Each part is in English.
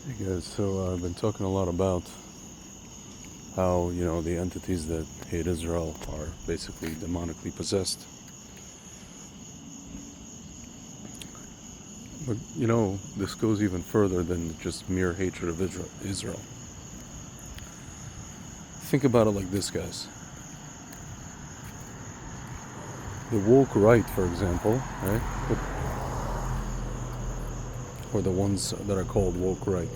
Hey guys, so I've been talking a lot about how, the entities that hate Israel are basically demonically possessed. But, this goes even further than just mere hatred of Israel. Think about it like this, guys. The woke right, for example, right? Or the ones that are called woke right.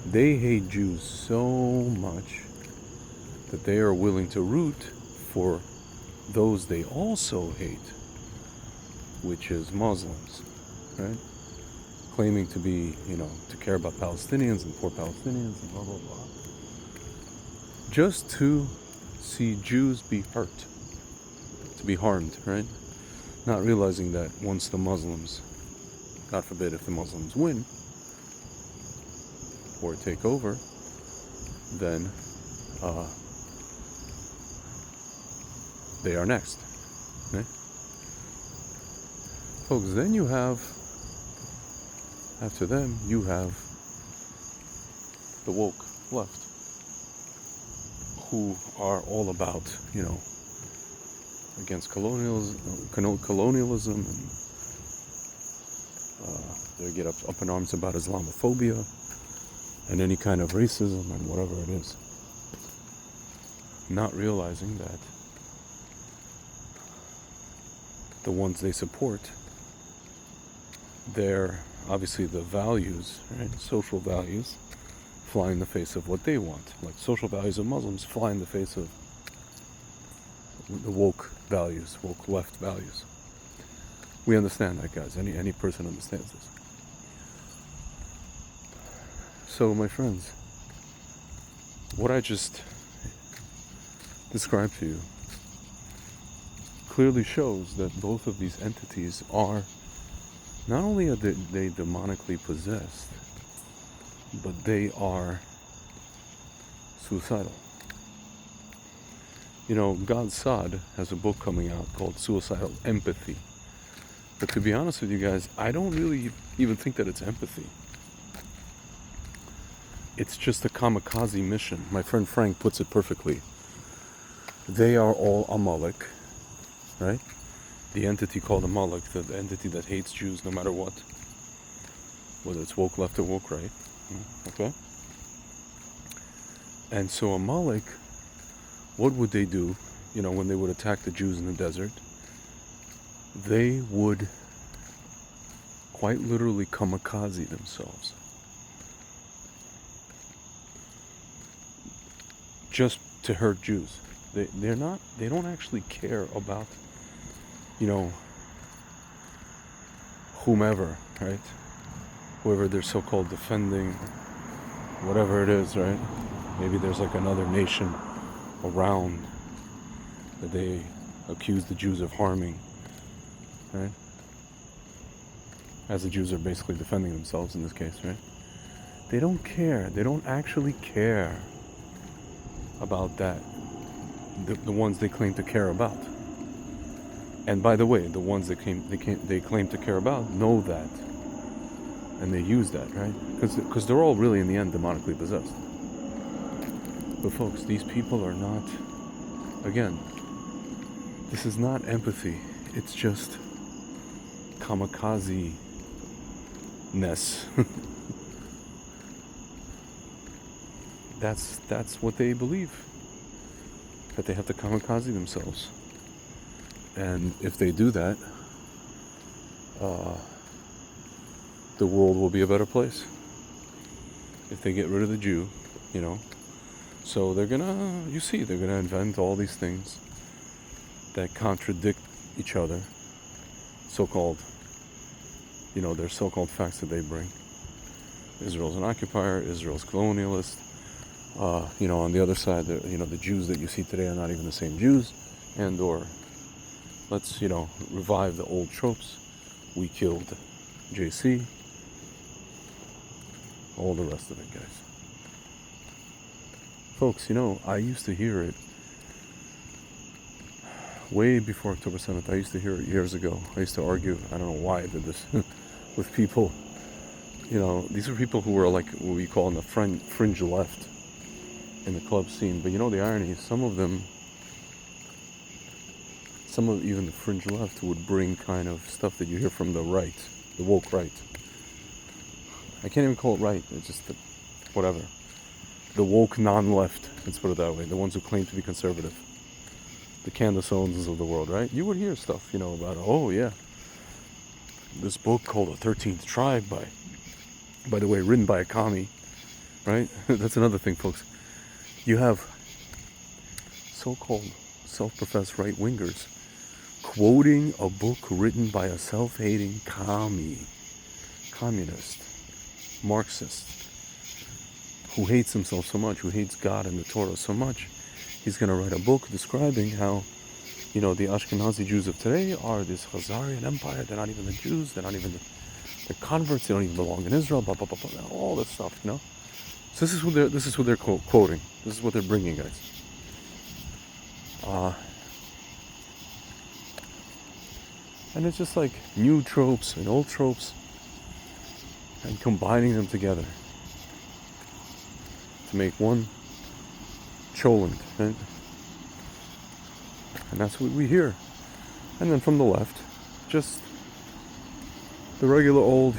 They hate Jews so much that they are willing to root for those they also hate, which is Muslims, right? Claiming to be, to care about Palestinians and poor Palestinians and blah, blah, blah. Just to see Jews be hurt, to be harmed, right? Not realizing that once the Muslims, God forbid if the Muslims win or take over, then they are next, right? Folks, then you have, after them, you have the woke left, who are all about, against colonialism, and they get up in arms about Islamophobia and any kind of racism and whatever it is. Not realizing that the ones they support, they're obviously the values, right? Social values fly in the face of what they want. Like social values of Muslims fly in the face of the woke values, woke left values. We understand that, guys. Any person understands this. So, my friends, what I just described to you clearly shows that both of these entities are, not only are they demonically possessed, but they are suicidal. God Sod has a book coming out called Suicidal Empathy. But to be honest with you guys, I don't really even think that it's empathy. It's just a kamikaze mission. My friend Frank puts it perfectly. They are all Amalek, right? The entity called Amalek, the entity that hates Jews no matter what. Whether it's woke left or woke right. Okay? And so Amalek, what would they do, when they would attack the Jews in the desert? They would quite literally kamikaze themselves. Just to hurt Jews. They don't actually care about, whomever, right? Whoever they're so-called defending, whatever it is, right? Maybe there's like another nation around that they accuse the Jews of harming, right? As the Jews are basically defending themselves in this case, right? They don't care. They don't actually care about that. The ones they claim to care about. And by the way, the ones they claim to care about know that, and they use that, right? Because they're all really in the end demonically possessed. But folks, these people are not. Again, this is not empathy. It's just kamikaze-ness. That's what they believe. That they have to kamikaze themselves. And if they do that, the world will be a better place. If they get rid of the Jew, So they're gonna invent all these things that contradict each other. So-called, their so-called facts that they bring. Israel's an occupier, Israel's colonialist. On the other side, the Jews that you see today are not even the same Jews, or let's, revive the old tropes. We killed JC, all the rest of it, guys. Folks, I used to hear it way before October 7th. I used to hear it years ago. I used to argue, I don't know why I did this, with people, these are people who are like what we call in the fringe left in the club scene. But the irony is some of even the fringe left would bring kind of stuff that you hear from the right, the woke right. I can't even call it right, it's just whatever. The woke non-left, let's put it that way, the ones who claim to be conservative. The Candace Owens of the world, right? You would hear stuff, about, oh yeah, this book called The 13th Tribe by the way, written by a commie, right? That's another thing, folks. You have so-called self-professed right-wingers quoting a book written by a self-hating communist, Marxist, who hates himself so much, who hates God and the Torah so much, he's going to write a book describing how, the Ashkenazi Jews of today are this Khazarian empire. They're not even the Jews. They're not even the converts. They don't even belong in Israel. Blah blah blah blah. All this stuff, So this is what they're quoting. This is what they're bringing, guys. And it's just like new tropes and old tropes, and combining them together to make one Choland, right? And that's what we hear. And then from the left, just the regular old,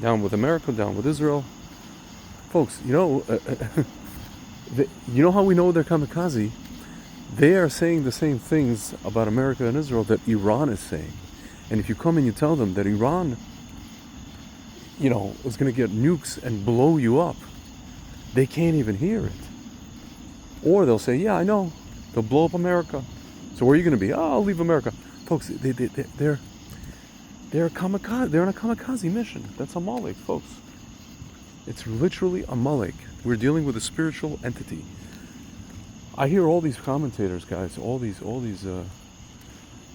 down with America, down with Israel. Folks, you know how we know they're kamikaze? They are saying the same things about America and Israel that Iran is saying. And if you come and you tell them that Iran, is going to get nukes and blow you up, they can't even hear it. Or they'll say, yeah, I know, they'll blow up America. So where are you going to be? Oh, I'll leave America. Folks, they're kamikaze. They're on a kamikaze mission. That's Amalek, folks. It's literally Amalek. We're dealing with a spiritual entity. I hear all these commentators, guys, all these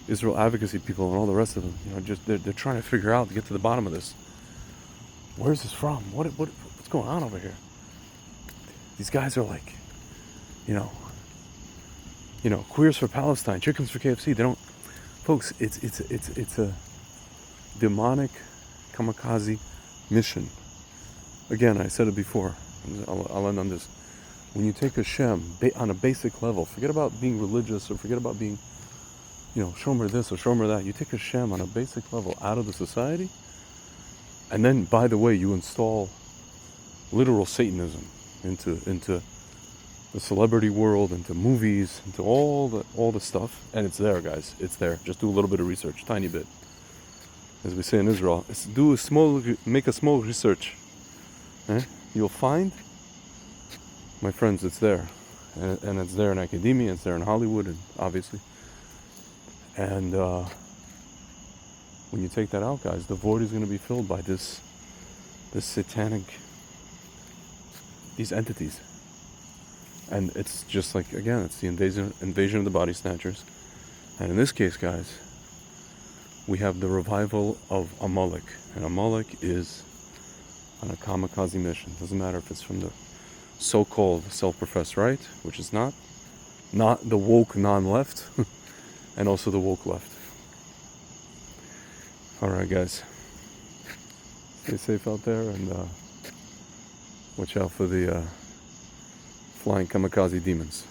Israel advocacy people and all the rest of them, they're trying to figure out, to get to the bottom of this. Where's this from? What's going on over here? These guys are like, queers for Palestine, chickens for KFC. They don't, folks. It's a demonic kamikaze mission. Again, I said it before. I'll end on this. When you take a Shem on a basic level, forget about being religious or forget about being, shomer this or shomer that. You take a Shem on a basic level out of the society, and then, by the way, you install literal Satanism into the celebrity world, into movies, into all the stuff, and it's there, guys. It's there. Just do a little bit of research, tiny bit. As we say in Israel, make a small research. You'll find, my friends, it's there, and it's there in academia, it's there in Hollywood, and obviously. And when you take that out, guys, the void is going to be filled by this satanic, these entities. And it's just like, again, it's the invasion of the body snatchers. And in this case, guys, we have the revival of Amalek. And Amalek is on a kamikaze mission. Doesn't matter if it's from the so-called self-professed right, which is not the woke non-left, and also the woke left. Alright, guys. Stay safe out there, and watch out for the flying kamikaze demons.